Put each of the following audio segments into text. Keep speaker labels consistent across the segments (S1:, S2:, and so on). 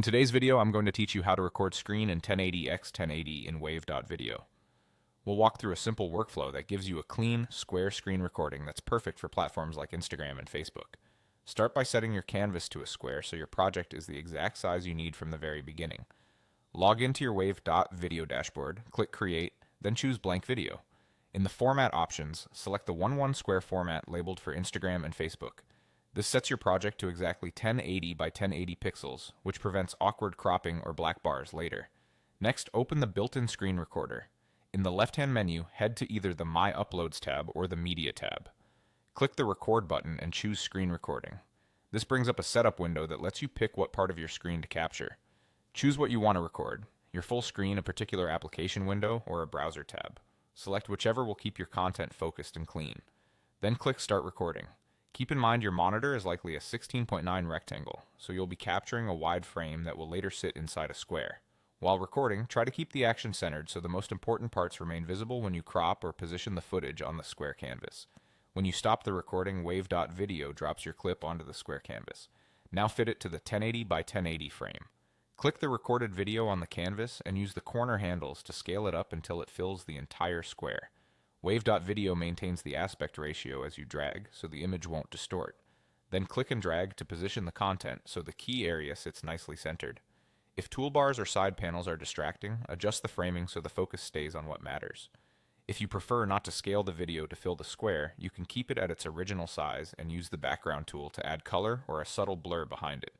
S1: In today's video, I'm going to teach you how to record screen in 1080x1080 in Wave.video. We'll walk through a simple workflow that gives you a clean, square screen recording that's perfect for platforms like Instagram and Facebook. Start by setting your canvas to a square so your project is the exact size you need from the very beginning. Log into your Wave.video dashboard, click Create, then choose Blank Video. In the Format options, select the 1:1 square format labeled for Instagram and Facebook. This sets your project to exactly 1080 by 1080 pixels, which prevents awkward cropping or black bars later. Next, open the built-in screen recorder. In the left-hand menu, head to either the My Uploads tab or the Media tab. Click the Record button and choose Screen Recording. This brings up a setup window that lets you pick what part of your screen to capture. Choose what you want to record, your full screen, a particular application window, or a browser tab. Select whichever will keep your content focused and clean. Then click Start Recording. Keep in mind your monitor is likely a 16:9 rectangle, so you'll be capturing a wide frame that will later sit inside a square. While recording, try to keep the action centered so the most important parts remain visible when you crop or position the footage on the square canvas. When you stop the recording, Wave.video drops your clip onto the square canvas. Now fit it to the 1080 by 1080 frame. Click the recorded video on the canvas and use the corner handles to scale it up until it fills the entire square. Wave.video maintains the aspect ratio as you drag, so the image won't distort. Then click and drag to position the content so the key area sits nicely centered. If toolbars or side panels are distracting, adjust the framing so the focus stays on what matters. If you prefer not to scale the video to fill the square, you can keep it at its original size and use the background tool to add color or a subtle blur behind it.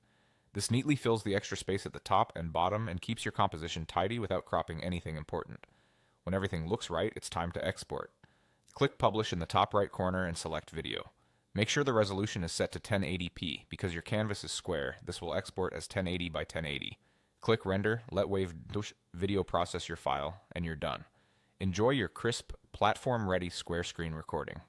S1: This neatly fills the extra space at the top and bottom and keeps your composition tidy without cropping anything important. When everything looks right, it's time to export. Click Publish in the top right corner and select Video. Make sure the resolution is set to 1080p. Because your canvas is square, this will export as 1080 by 1080. Click Render, let Wave.video process your file, and you're done. Enjoy your crisp, platform-ready square screen recording.